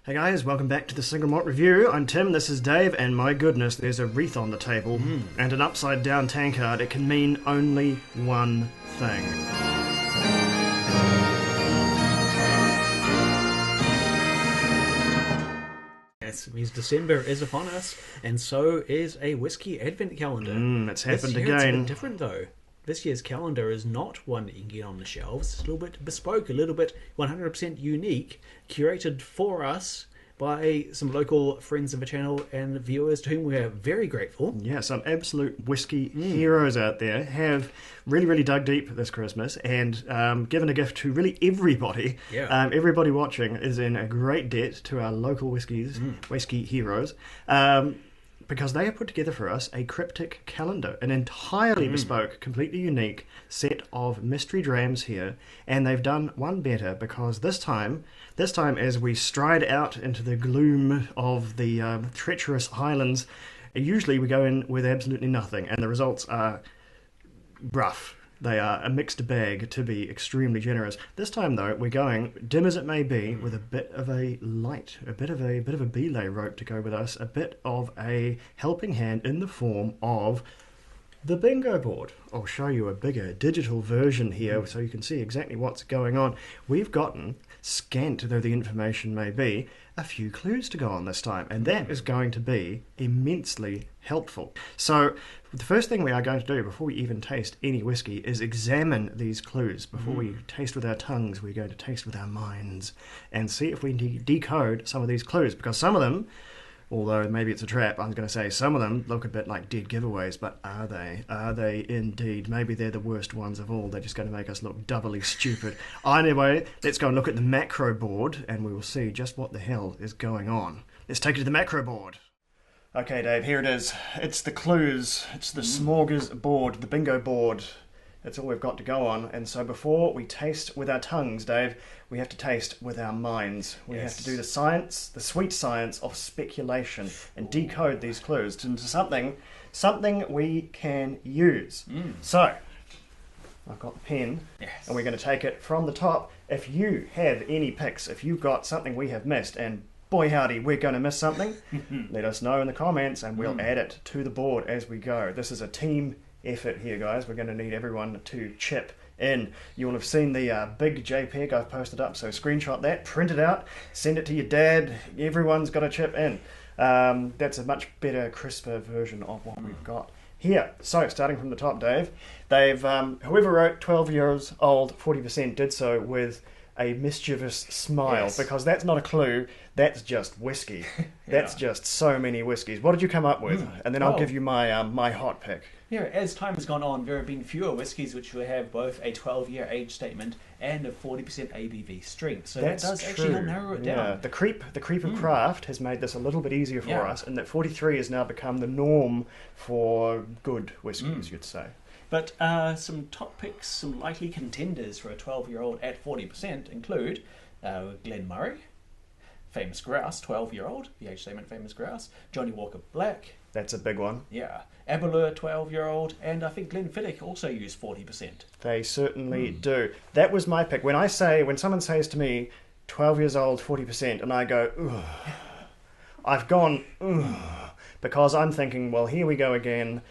Hey guys, welcome back to the Single Malt Review. I'm Tim, this is Dave, and my goodness, there's a wreath on the table and an upside down tankard. It can mean only one thing. Yes, it means December is upon us, and so is a whiskey advent calendar. It's happened this year again. It's a bit different though. This year's calendar is not one that you can get on the shelves. It's a little bit bespoke, a little bit 100% unique, curated for us by some local friends of the channel and viewers to whom we are very grateful. Yeah, some absolute whiskey heroes out there have really dug deep this Christmas and given a gift to really everybody. Yeah. Everybody watching is in a great debt to our local whiskey heroes. Because they have put together for us a cryptic calendar, an entirely bespoke, completely unique set of mystery drams here, and they've done one better because this time as we stride out into the gloom of the treacherous Highlands, usually we go in with absolutely nothing, and the results are rough. They are a mixed bag, to be extremely generous. This time, though, we're going, dim as it may be, with a bit of a light, a bit of a belay rope to go with us, a bit of a helping hand in the form of the bingo board. I'll show you a bigger digital version here so you can see exactly what's going on. We've gotten, scant though the information may be, a few clues to go on this time, and that is going to be immensely helpful. So the first thing we are going to do before we even taste any whiskey is examine these clues. Before we taste with our tongues, we're going to taste with our minds and see if we decode some of these clues, because some of them, although maybe it's a trap, I'm going to say some of them look a bit like dead giveaways, but are they? Are they indeed? Maybe they're the worst ones of all. They're just going to make us look doubly stupid. Anyway, let's go and look at the macro board, and we will see just what the hell is going on. Let's take it to the macro board. Okay, Dave, here it is. It's the clues. It's the smorgasbord, the bingo board. That's all we've got to go on. And so before we taste with our tongues, Dave, we have to taste with our minds. We have to do the science, the sweet science of speculation, and decode these clues into something we can use. So, I've got the pen, and we're going to take it from the top. If you have any picks, if you've got something we have missed, and boy howdy, we're going to miss something, let us know in the comments, and we'll add it to the board as we go. This is a team effort here, guys. We're going to need everyone to chip in. You will have seen the big JPEG I've posted up, so screenshot that, print it out, send it to your dad. Everyone's got to chip in. That's a much better, crisper version of what we've got here. So, starting from the top, Dave, they've whoever wrote 12 years old, 40% did so with a mischievous smile, because that's not a clue, that's just whiskey. That's just so many whiskies. What did you come up with? And then I'll give you my my hot pick. Yeah, as time has gone on, there have been fewer whiskies which will have both a 12-year age statement and a 40% ABV strength. So that does actually help narrow it down. Yeah, the creep of craft has made this a little bit easier for us, and that 43 has now become the norm for good whiskies, you'd say. But some top picks, some likely contenders for a 12-year-old at 40% include Glen Murray, Famous Grouse, 12-year-old, the age statement Famous Grouse, Johnny Walker Black. That's a big one. Yeah. Aberlour, 12-year-old, and I think Glenfiddich also use 40%. They certainly do. That was my pick. When someone says to me, 12 years old, 40%, and I go, ugh, I've gone, ugh, because I'm thinking, well, here we go again.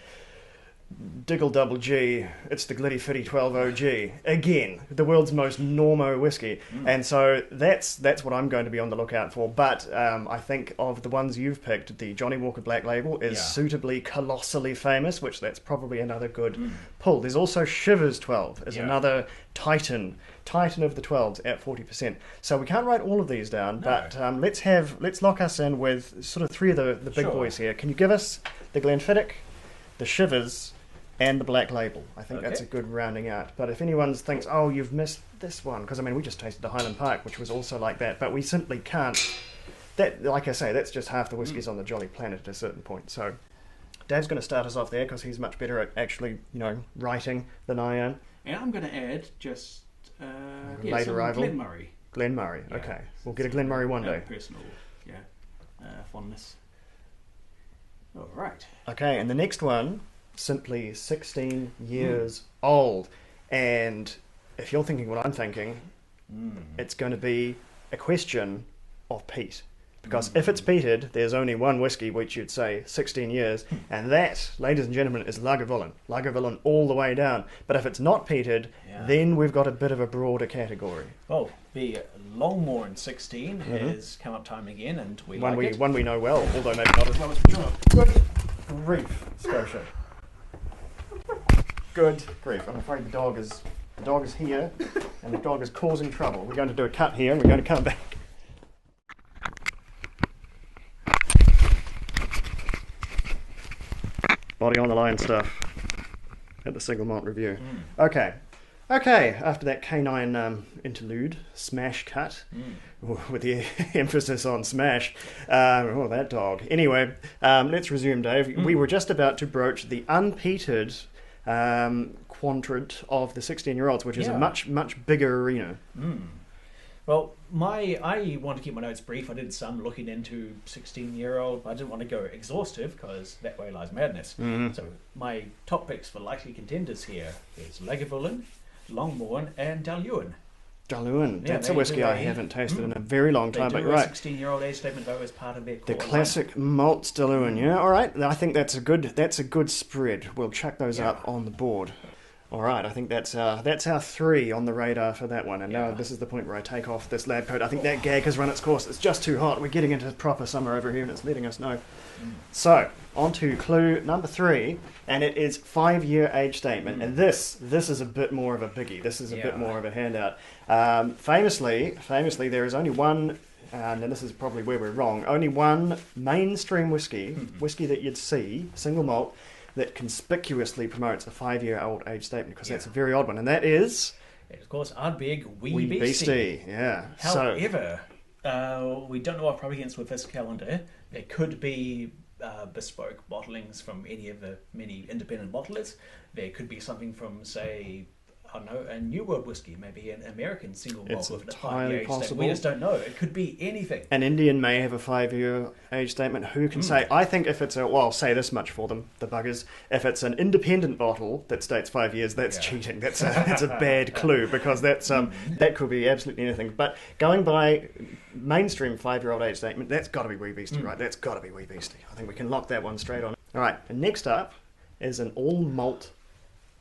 Diggle double G, it's the Glitty Fitty 12 OG again, the world's most normo whiskey, and so that's what I'm going to be on the lookout for. But I think of the ones you've picked, the Johnny Walker Black Label is suitably colossally famous, which that's probably another good pull. There's also Shivers 12 as another titan of the 12s at 40%. So we can't write all of these down, but let's lock us in with sort of three of the big boys here. Can you give us the Glenfiddich, the Shivers, and the Black Label? I think that's a good rounding out. But if anyone thinks, oh, you've missed this one, because I mean, we just tasted the Highland Park, which was also like that, but we simply can't. That, like I say, that's just half the whiskies on the Jolly Planet at a certain point. So Dave's going to start us off there because he's much better at actually, writing than I am. And I'm going to add just late arrival. Glen Murray. Glen Murray. Okay, we'll get a Glen Murray one day. Personal, fondness. All right. Okay, and the next one, simply 16 years old. And if you're thinking what I'm thinking, it's going to be a question of peat. Because if it's peated, there's only one whiskey, which you'd say 16 years, and that, ladies and gentlemen, is Lagavulin. Lagavulin all the way down. But if it's not peated, then we've got a bit of a broader category. Oh, the Longmorn 16 has come up time again, and one we know well, although maybe not as well as we should. Good grief, Scotia. Good grief. I'm afraid the dog is here, and the dog is causing trouble. We're going to do a cut here, and we're going to come back. Body on the line stuff at the single malt review. Okay, after that canine interlude, smash cut, with the emphasis on smash. Oh, that dog. Anyway, let's resume, Dave. We were just about to broach the unpeated quadrant of the 16-year-olds, which is a much, much bigger arena. Well, I want to keep my notes brief. I did some looking into 16-year-old, but I didn't want to go exhaustive because that way lies madness. So my top picks for likely contenders here is Lagavulin, Longmorn, and Dalhuin. Dalhuin, that's a whiskey I haven't tasted in a very long time, but you're right. 16-year-old age statement though as part of their core the classic malt Dalhuin, yeah. All right, I think that's a good spread. We'll chuck those up on the board. All right, I think that's our 3 on the radar for that one. And now this is the point where I take off this lab coat. I think that gag has run its course. It's just too hot. We're getting into proper summer over here, and it's letting us know. So, on to clue number 3, and it is 5-year age statement. And this is a bit more of a biggie. This is a bit more of a handout. Famously, there is only one, and this is probably where we're wrong, only one mainstream whiskey that you'd see, single malt, that conspicuously promotes a 5-year-old age statement, because that's a very odd one, and that is... of course, Ardbeg Wee Beastie. Beastie. Yeah. However, we don't know what provenance with this calendar. There could be bespoke bottlings from any of the many independent bottlers. There could be something from, say, I don't know, a New World whiskey, maybe an American single malt with a 5-year age statement. We just don't know. It could be anything. An Indian may have a 5-year age statement. Who can say? I think if it's I'll say this much for them, the buggers. If it's an independent bottle that states 5 years, that's cheating. That's a bad clue, because that's that could be absolutely anything. But going by mainstream 5-year-old age statement, that's got to be Wee Beastie, right? That's got to be Wee Beastie. I think we can lock that one straight on. All right. And next up is an all malt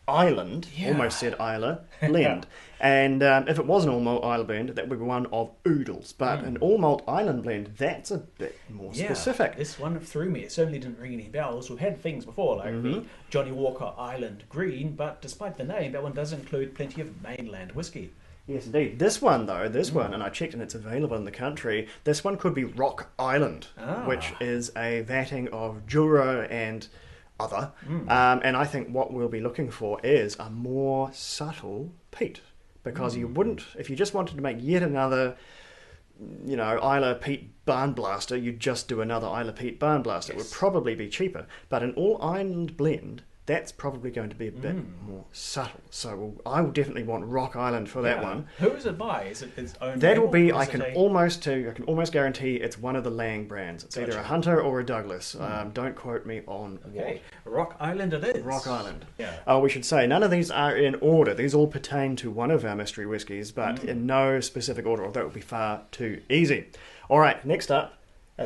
Island, almost said Islay, blend. And if it was an all malt Islay blend, that would be one of oodles. But an all malt Island blend, that's a bit more specific. This one threw me. It certainly didn't ring any bells. We've had things before, like the Johnny Walker Island Green, but despite the name, that one does include plenty of mainland whiskey. Yes, indeed. This one, though, and I checked and it's available in the country, this one could be Rock Island, which is a vatting of Jura and other. And I think what we'll be looking for is a more subtle peat. Because you wouldn't, if you just wanted to make yet another, Islay peat barn blaster, you'd just do another Islay peat barn blaster. It would probably be cheaper. But an all Island blend, that's probably going to be a bit more subtle. So I will definitely want Rock Island for that one. Who is it by? Is it its own? That will be. I can almost guarantee it's one of the Lang brands. It's either a Hunter or a Douglas. Don't quote me on what. Rock Island it is. Rock Island. Yeah. We should say none of these are in order. These all pertain to one of our mystery whiskies, but in no specific order. That would be far too easy. All right. Next up.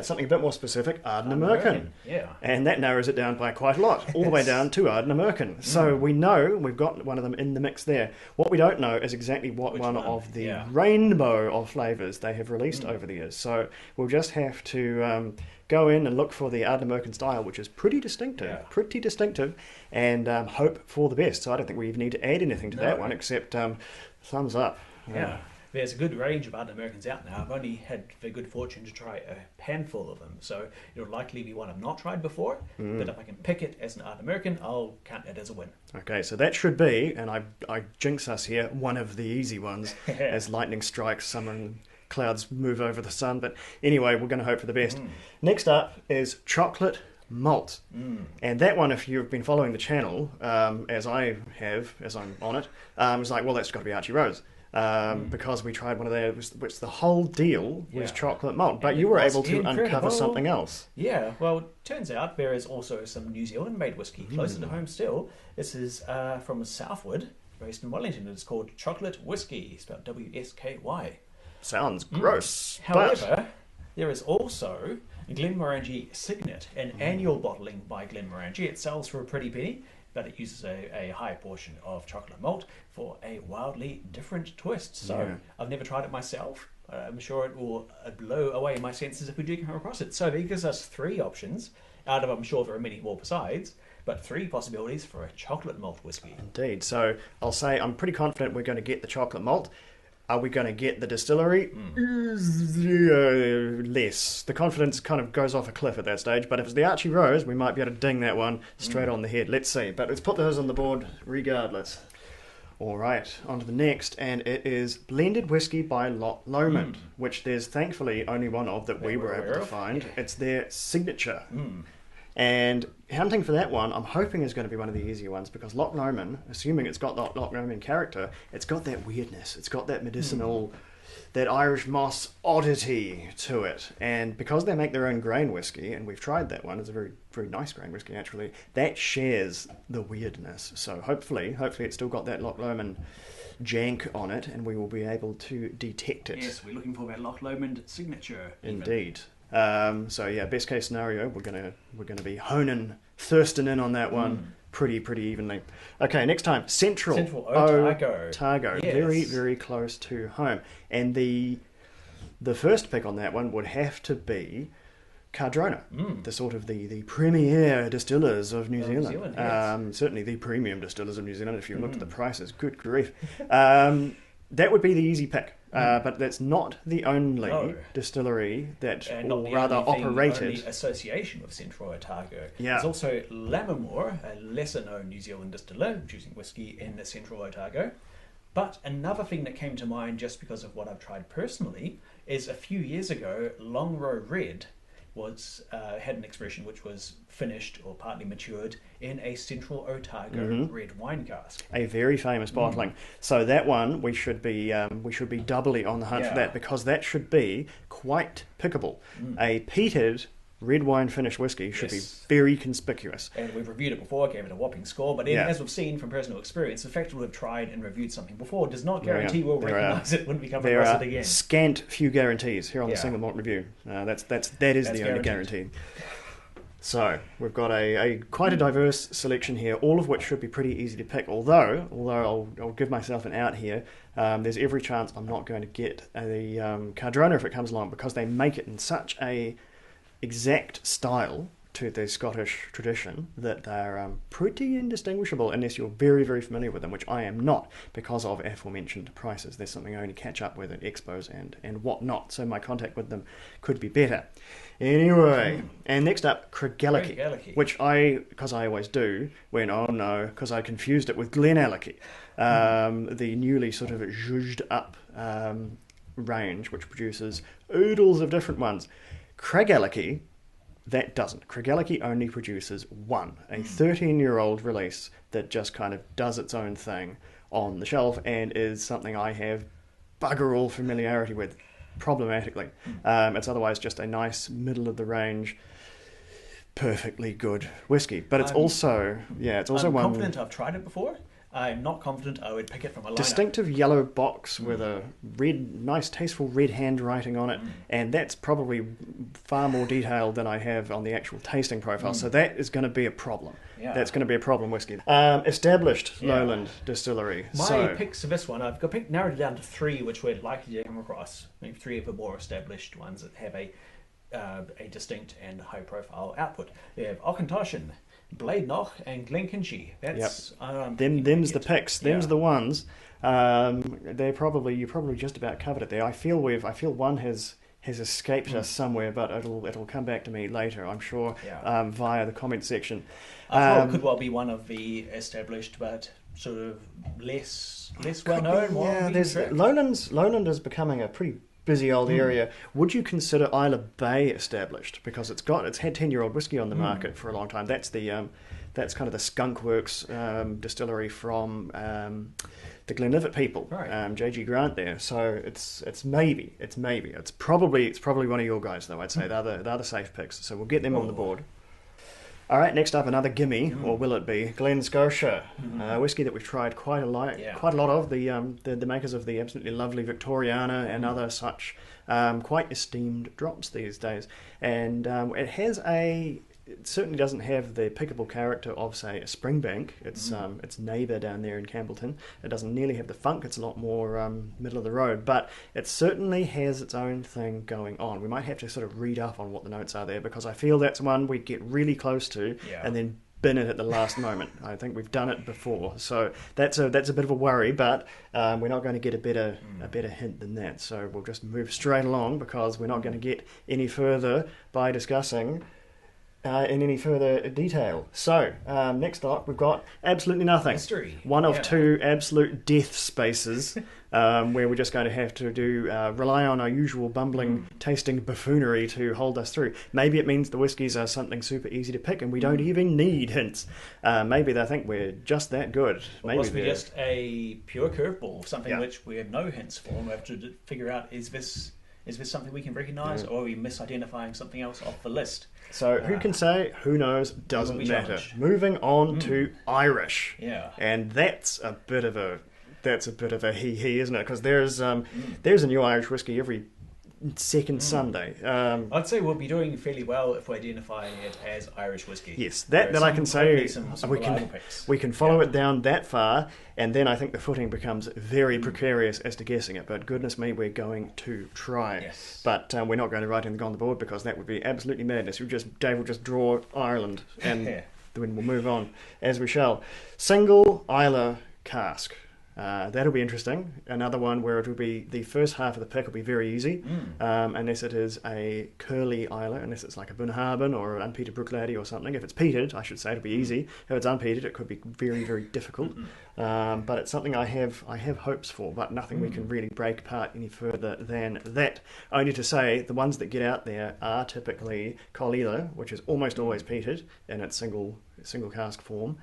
Something a bit more specific, Arran Ameran. Yeah. And that narrows it down by quite a lot, all the way down to Arran Ameran. So we know we've got one of them in the mix there. What we don't know is exactly which one of the rainbow of flavours they have released over the years. So we'll just have to go in and look for the Arran Ameran style, which is pretty distinctive, and hope for the best. So I don't think we even need to add anything to that one, except thumbs up. Yeah. There's a good range of Arran Americans out now. I've only had the good fortune to try a handful of them, so it'll likely be one I've not tried before. But if I can pick it as an Arran American, I'll count it as a win. Okay, so that should be, and I jinx us here, one of the easy ones, as lightning strikes, summer and clouds move over the sun. But anyway, we're going to hope for the best. Next up is chocolate malt. And that one, if you've been following the channel, as I have, as I'm on it, it's like, well, that's got to be Archie Rose. Because we tried one of those, which the whole deal was chocolate malt, but you were able to uncover something else. Yeah, well, turns out there is also some New Zealand-made whiskey closer to home still. This is from Southwood, based in Wellington. It's called Chocolate Whiskey, spelled W-S-K-Y. Sounds gross. However, There is also Glenmorangie Signet, an annual bottling by Glenmorangie. It sells for a pretty penny, but it uses a high portion of chocolate malt for a wildly different twist. So I've never tried it myself. I'm sure it will blow away my senses if we do come across it. So it gives us 3 options, out of, I'm sure there are many more besides, but 3 possibilities for a chocolate malt whiskey. Indeed. So I'll say I'm pretty confident we're going to get the chocolate malt. Are we going to get the distillery? Less. The confidence kind of goes off a cliff at that stage, but if it's the Archie Rose, we might be able to ding that one straight on the head. Let's see. But let's put those on the board regardless. All right, on to the next, and it is Blended Whiskey by Loch Lomond, which there's thankfully only one of that we were able to find. It's their signature. And hunting for that one, I'm hoping is going to be one of the easier ones, because Loch Lomond, assuming it's got that Loch Lomond character, it's got that weirdness, it's got that medicinal, that Irish moss oddity to it. And because they make their own grain whiskey, and we've tried that one, it's a very, very nice grain whiskey actually, that shares the weirdness. So hopefully it's still got that Loch Lomond jank on it, and we will be able to detect it. Yes, we're looking for that Loch Lomond signature. Indeed. So yeah, best case scenario, we're gonna be thirsting in on that one pretty evenly. Okay, next time, Central Otago, yes. Very, very close to home, and the first pick on that one would have to be Cardrona, the sort of the premier distillers of New Zealand. Yes. Certainly the premium distillers of New Zealand. If you looked at the prices, good grief. That would be the easy pick. But that's not the only distillery that, or rather operated. Only association with Central Otago. Yeah. There's also Lammermoor, a lesser-known New Zealand distiller producing whiskey in the Central Otago. But another thing that came to mind just because of what I've tried personally is a few years ago, Longrow Red had an expression which was finished or partly matured in a Central Otago red wine cask. A very famous bottling. So that one we should be doubly on the hunt for that, because that should be quite pickable. A peated red wine finished whiskey should be very conspicuous. And we've reviewed it before, gave it a whopping score, but as we've seen from personal experience, the fact that we've tried and reviewed something before does not guarantee we'll recognise it when we come across it again. Scant few guarantees here on the Single Malt Review. That's the only guarantee. So we've got quite a diverse selection here, all of which should be pretty easy to pick. Although I'll give myself an out here. There's every chance I'm not going to get a Cardrona if it comes along, because they make it in such a exact style to the Scottish tradition that they're pretty indistinguishable unless you're very, very familiar with them, which I am not because of aforementioned prices. There's something I only catch up with at expos and whatnot, so my contact with them could be better. Anyway, and next up, Craigellachie, which because I always do, because I confused it with Glenallachie, the newly sort of zhuzhed up range, which produces oodles of different ones. Craigellachie, that doesn't. Craigellachie only produces one, a 13-year-old release that just kind of does its own thing on the shelf and is something I have bugger all familiarity with, problematically. It's otherwise just a nice middle-of-the-range, perfectly good whiskey. But it's also I'm one... confident I've tried it before. I'm not confident I would pick it from a lineup. Distinctive yellow box with a nice tasteful red handwriting on it, and that's probably far more detailed than I have on the actual tasting profile, so that is going to be a problem. Yeah. That's going to be a problem whiskey. Established Lowland distillery. My picks for this one, I've narrowed it down to 3 which we're likely to come across. Maybe 3 of the more established ones that have a distinct and high profile output. We have Auchentoshan, Bladenach and Glenkinchie. That's them's the picks. Them's the ones. You probably just about covered it there. I feel one has escaped us somewhere, but it'll come back to me later, I'm sure, via the comment section. I thought it could well be one of the established, but sort of less well known. Lowland is becoming a pretty busy old area. Would you consider Islay Bay established? Because it's had 10-year-old whiskey on the market for a long time. That's that's kind of the Skunk Works distillery from the Glenlivet people, right. J.G. Grant there. So it's probably one of your guys though. I'd say they're the safe picks. So we'll get them on the board. All right, next up, another gimme, or will it be? Glen Scotia, whiskey that we've tried quite a lot of. The makers of the absolutely lovely Victoriana and other such quite esteemed drops these days, and it certainly doesn't have the pickable character of, say, a Springbank. Its neighbour down there in Campbellton. It doesn't nearly have the funk. It's a lot more middle of the road, but it certainly has its own thing going on. We might have to sort of read up on what the notes are there, because I feel that's one we'd get really close to and then bin it at the last moment. I think we've done it before, so that's a bit of a worry, but we're not going to get a better hint than that. So we'll just move straight along, because we're not going to get any further by discussing in any further detail. So, next up, we've got absolutely nothing. History. One of two absolute death spaces where we're just going to have to rely on our usual bumbling tasting buffoonery to hold us through. Maybe it means the whiskies are something super easy to pick and we don't even need hints. Maybe they think we're just that good. Or possibly just a pure curveball, something which we have no hints for, and we have to figure out, is this something we can recognise, or are we misidentifying something else off the list? So who can say? Who knows? Doesn't matter. Moving on to Irish. Yeah. And that's a bit of a hee-hee, isn't it? Because there's a new Irish whiskey every second Sunday. I'd say we'll be doing fairly well if we're identifying it as Irish whiskey. Yes, that I can say. Some we can follow it down that far, and then I think the footing becomes very precarious as to guessing it. But goodness me, we're going to try. Yes. But we're not going to write anything on the board, because that would be absolutely madness. Dave will just draw Ireland, and then we'll move on, as we shall. Single Islay cask. That'll be interesting. Another one where it will be the first half of the pick will be very easy, unless it is a curly Islay, unless it's like a Bunnahabhain or an unpeated Brookladdy or something. If it's peated, I should say, it'll be easy. If it's unpeated, it could be very, very difficult. But it's something I have hopes for, but nothing we can really break apart any further than that. Only to say the ones that get out there are typically Col Islay, which is almost always peated in its single cask form,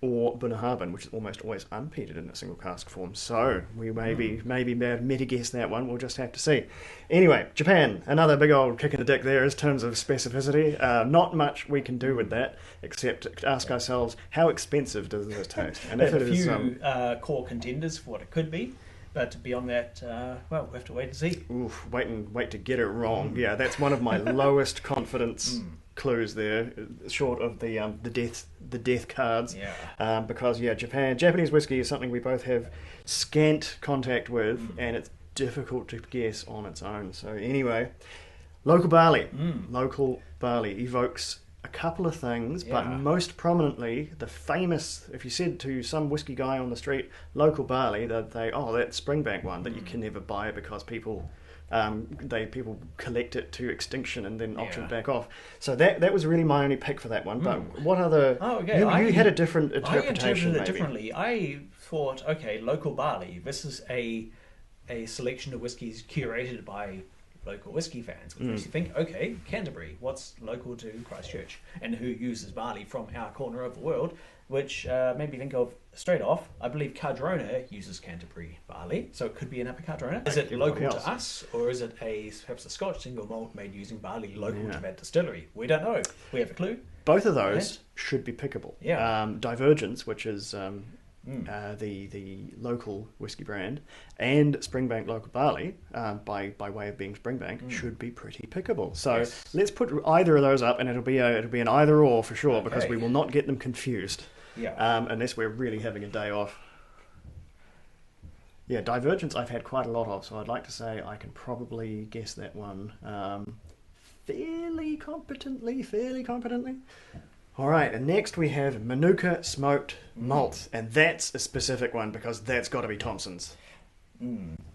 or Bunnahabhain, which is almost always unpeated in a single cask form. So we maybe meta guess that one. We'll just have to see. Anyway, Japan, another big old kick in the dick there in terms of specificity. Not much we can do with that except ask ourselves, how expensive does this taste? And if it is a few core contenders for what it could be. But beyond that, well, we have to wait and see. Oof, wait to get it wrong. Yeah, that's one of my lowest confidence clues there, short of the death cards. Yeah. Because Japanese whiskey is something we both have scant contact with, and it's difficult to guess on its own. So anyway, local barley. Local barley evokes a couple of things, but most prominently the famous, if you said to some whiskey guy on the street, local barley, they'd say, oh, that Springbank one that you can never buy because people collect it to extinction and then auction it back off. So that was really my only pick for that one. But what other... Oh, okay. You had a different interpretation. I interpreted it differently. I thought, okay, local barley, this is a selection of whiskies curated by local whiskey fans, which makes you think, okay, Canterbury, what's local to Christchurch, and who uses barley from our corner of the world, which made me think of, straight off, I believe Cardrona uses Canterbury barley, so it could be an Upper Cardrona. Is it local to us, or is it perhaps a Scotch single malt made using barley local to that distillery? We don't know. We have a clue. Both of those should be pickable. Yeah. Divergence, which is... the local whiskey brand, and Springbank local barley, by way of being Springbank, should be pretty pickable. So let's put either of those up, and it'll be an either or for sure, because we will not get them confused. Yeah. Unless we're really having a day off. Yeah, Divergence I've had quite a lot of, so I'd like to say I can probably guess that one fairly competently. All right, and next we have Manuka smoked malt, and that's a specific one because that's got to be Thompson's.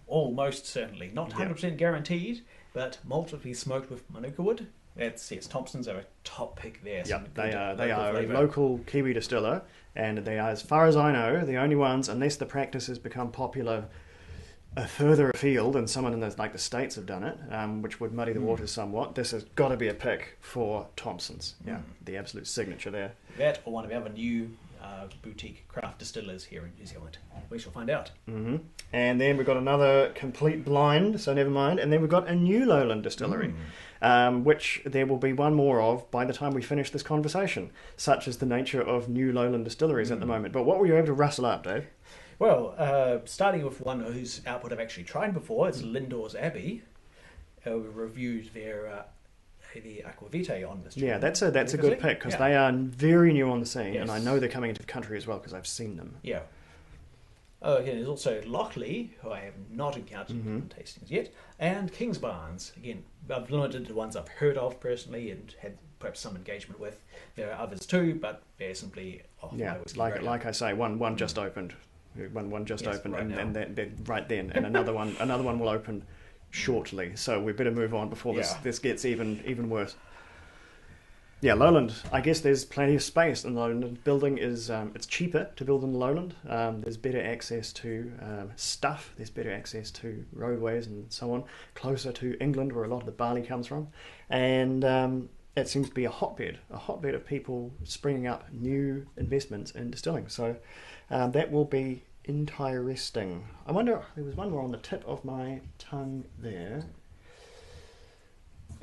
Almost certainly, not 100% guaranteed, but malt will be smoked with Manuka wood. Thompson's are a top pick there. Yeah, they are a local Kiwi distiller, and they are, as far as I know, the only ones, unless the practice has become popular further afield, and someone in the States have done it, which would muddy the waters somewhat. This has got to be a pick for Thompson's. Yeah, the absolute signature there. That or one of the other new boutique craft distillers here in New Zealand. We shall find out. And then we've got another complete blind, so never mind. And then we've got a new Lowland distillery. which there will be one more of by the time we finish this conversation, such as the nature of new Lowland distilleries at the moment. But what were you able to rustle up, Dave? Well, starting with one whose output I've actually tried before, it's Lindor's Abbey. We reviewed their the Aquavite on this channel. Yeah, that's a good pick, because they are very new on the scene, and I know they're coming into the country as well, because I've seen them. Yeah. Again, there's also Lochley, who I have not encountered in tastings yet, and Kingsbarns. Again, I've limited to ones I've heard of personally and had perhaps some engagement with. There are others too, but they're simply off my whiskey radar. like I say, one just opened. One just opened, right and they're right then, and another one will open shortly. So we better move on before this gets even worse. Yeah, Lowland. I guess there's plenty of space in Lowland. Building is it's cheaper to build in Lowland. There's better access to stuff. There's better access to roadways and so on. Closer to England, where a lot of the barley comes from, and it seems to be a hotbed of people springing up new investments in distilling. So that will be interesting. I wonder, there was one more on the tip of my tongue there.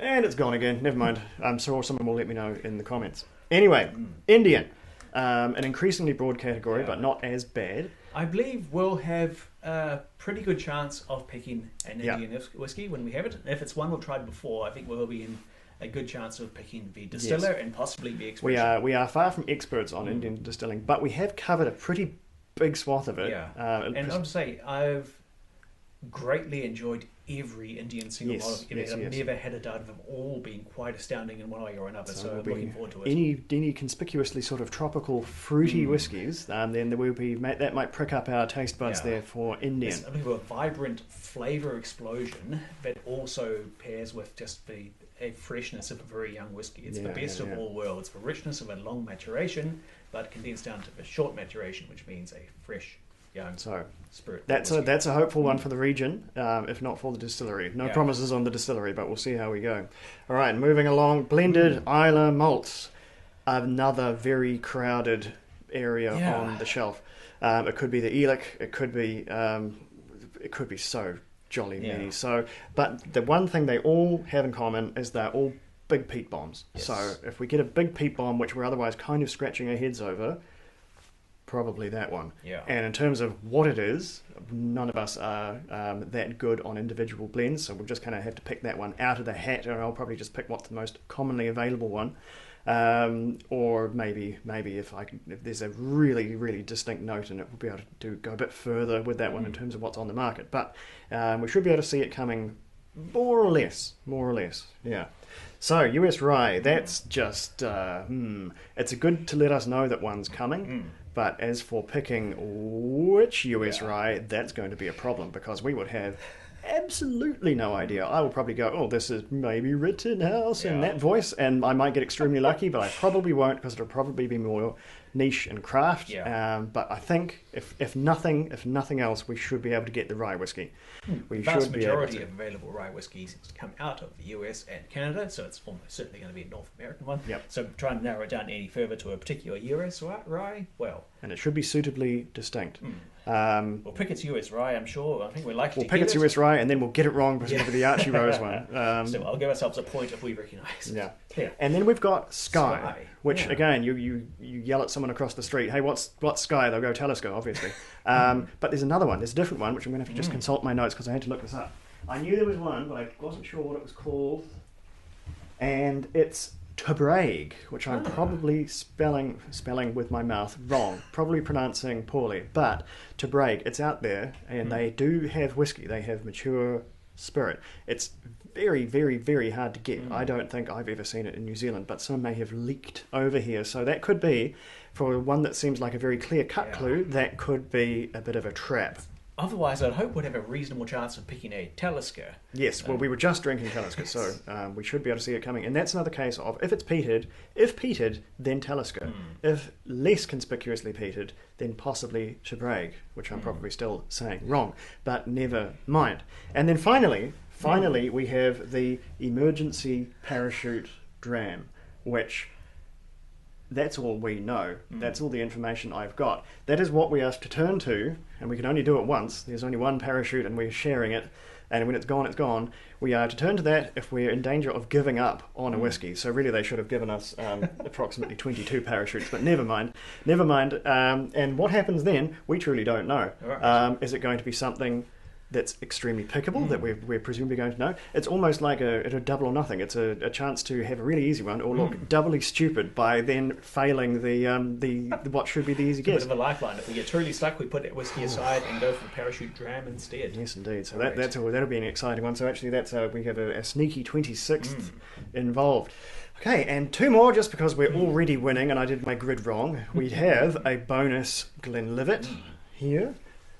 And it's gone again. Never mind. I'm sure someone will let me know in the comments. Anyway, Indian. An increasingly broad category, but not as bad. I believe we'll have a pretty good chance of picking an Indian whiskey when we have it. If it's one we've tried before, I think we'll be in a good chance of picking the distiller and possibly the expression. We are far from experts on Indian distilling, but we have covered a pretty big swath of it. And I have to say, I've greatly enjoyed every Indian single malt. I've never had a doubt of them all being quite astounding in one way or another, so I'm looking forward to it. Any conspicuously sort of tropical, fruity whiskies, then there will be, that might prick up our taste buds there for Indian. It's a vibrant flavour explosion that also pairs with just a freshness of a very young whiskey. It's the best of all worlds. The richness of a long maturation, but condensed down to a short maturation, which means a fresh, young spirit. That's a hopeful one for the region, if not for the distillery. No promises on the distillery, but we'll see how we go. All right, moving along. Blended Islay malts, another very crowded area on the shelf. It could be the Elik. It could be so jolly many. So, but the one thing they all have in common is they're all big peat bombs. Yes. So if we get a big peat bomb, which we're otherwise kind of scratching our heads over, probably that one. Yeah. And in terms of what it is, none of us are that good on individual blends, so we'll just kind of have to pick that one out of the hat, and I'll probably just pick what's the most commonly available one. Or maybe if there's a really, really distinct note in it, we'll be able to go a bit further with that one in terms of what's on the market. But we should be able to see it coming more or less. Yeah. So US rye, that's just it's good to let us know that one's coming. But as for picking which US rye, that's going to be a problem, because we would have absolutely no idea. I will probably go, oh, this is maybe Rittenhouse in that voice, and I might get extremely lucky, but I probably won't, because it'll probably be more niche and craft. But I think if nothing else, we should be able to get the rye whiskey. The vast majority of available rye whiskies come out of the US and Canada, so it's almost certainly going to be a North American one. So trying to narrow it down any further to a particular US rye, and it should be suitably distinct. We'll pick its US rye, I'm sure. I think we'll pick its US rye, and then we'll get it wrong because of the Archie Rose one. So I'll give ourselves a point if we recognise. And then we've got Skye, which again, you yell at someone across the street, hey, what's Skye? They'll go Talisker, obviously. But there's another one. There's a different one, which I'm going to have to just consult my notes, because I had to look this up. I knew there was one, but I wasn't sure what it was called. And it's Tabraig, which I'm probably spelling with my mouth wrong, probably pronouncing poorly. But Tabraig, it's out there, and they do have whiskey. They have mature spirit. It's very, very, very hard to get. I don't think I've ever seen it in New Zealand, but some may have leaked over here. So that could be, for one that seems like a very clear-cut clue, that could be a bit of a trap. Otherwise, I'd hope we'd have a reasonable chance of picking a Talisker. Yes, well, we were just drinking Talisker, so we should be able to see it coming. And that's another case of, if peated, then Talisker. If less conspicuously peated, then possibly Tabraig, which I'm probably still saying wrong, but never mind. And then finally, we have the emergency parachute dram, which... that's all we know. That's all the information I've got. That is what we are to turn to, and we can only do it once. There's only one parachute, and we're sharing it. and when it's gone, we are to turn to that if we're in danger of giving up on a whiskey. So really they should have given us approximately 22 parachutes, but never mind. And what happens then, we truly don't know. Right. Is it going to be something that's extremely pickable that we're presumably going to know? It's almost like a double or nothing. It's a chance to have a really easy one, or look doubly stupid by then failing the what should be the easy It's a guess. bit of a lifeline. If we get truly stuck, we put that whiskey aside and go for the parachute dram instead. Yes, indeed. So Correct. that'll be an exciting one. So actually, we have a sneaky 26th involved. Okay, and two more just because we're already winning, and I did my grid wrong. We have a bonus Glenlivet here,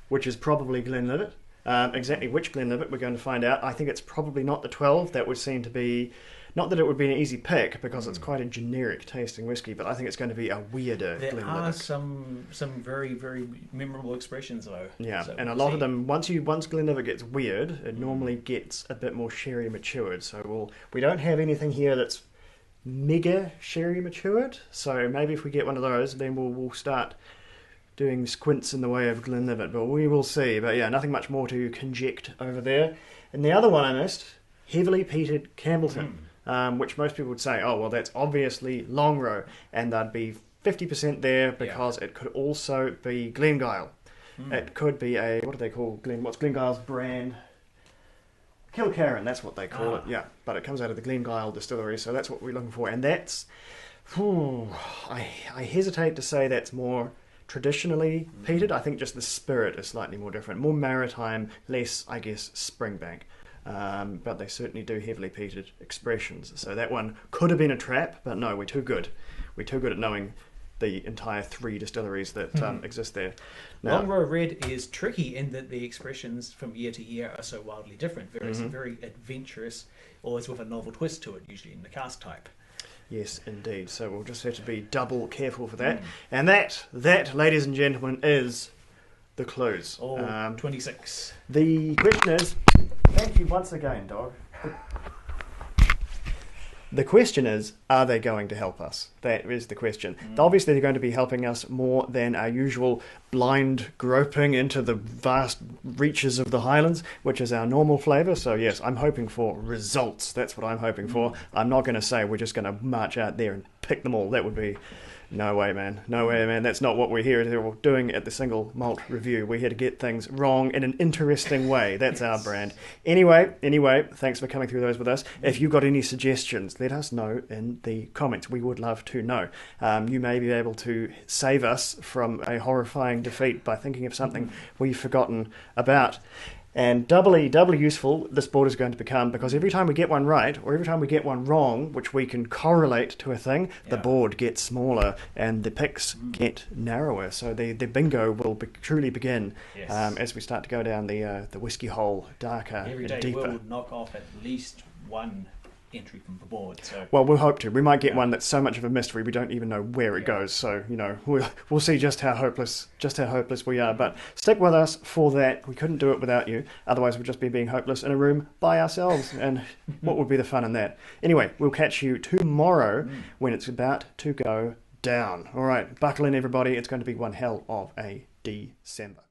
which is probably Glenlivet. Exactly which Glenlivet we're going to find out. I think it's probably not the 12. That would seem to be, not that it would be an easy pick because it's quite a generic tasting whiskey, but I think it's going to be a weirder There Glenlivet. are some very, very memorable expressions though. Yeah, So and a we'll lot see. of them, once Glenlivet gets weird, it normally gets a bit more sherry matured. So we don't have anything here that's mega sherry matured. So maybe if we get one of those, then we'll start doing squints in the way of Glenlivet, but we will see. But yeah, nothing much more to conject over there. And the other one I missed, heavily peated Campbellton, which most people would say, oh, well, that's obviously Longrow, and there'd be 50% there because it could also be Glengyle. It could be what do they call what's Glengyle's brand? Kilkerran, that's what they call it, yeah. But it comes out of the Glengyle distillery, so that's what we're looking for. And that's, I hesitate to say that's more traditionally peated. I think just the spirit is slightly more different, more maritime, less, I guess, Springbank. But they certainly do heavily peated expressions. So that one could have been a trap, but no, we're too good. We're too good at knowing the entire 3 distilleries that exist there. Now, Longrow Red is tricky in that the expressions from year to year are so wildly different. Very adventurous, always with a novel twist to it, usually in the cask type. yes, indeed. So we'll just have to be double careful for that. And that, ladies and gentlemen, is the clues. 26. The question is, thank you once again, dog. The question is, are they going to help us? That is the question. Obviously, they're going to be helping us more than our usual blind groping into the vast reaches of the Highlands, which is our normal flavour. So yes, I'm hoping for results. That's what I'm hoping for. I'm not going to say we're just going to march out there and pick them all. That would be... No way, man. No way, man. That's not what we're here doing at the Single Malt Review. We're here to get things wrong in an interesting way. That's our brand. Anyway, thanks for coming through those with us. If you've got any suggestions, let us know in the comments. We would love to know. You may be able to save us from a horrifying defeat by thinking of something we've forgotten about. And doubly useful this board is going to become, because every time we get one right, or every time we get one wrong, which we can correlate to a thing, the board gets smaller and the picks get narrower. So the bingo will truly begin as we start to go down the whiskey hole darker Every and day deeper. we'll knock off at least one entry from the board. So Well, we'll hope to. We might get one that's so much of a mystery we don't even know where it goes. So we'll see just how hopeless we are. But stick with us for that. We couldn't do it without you. Otherwise, we'd just be being hopeless in a room by ourselves. And what would be the fun in that? Anyway, we'll catch you tomorrow when it's about to go down. All right, buckle in, everybody. It's going to be one hell of a December.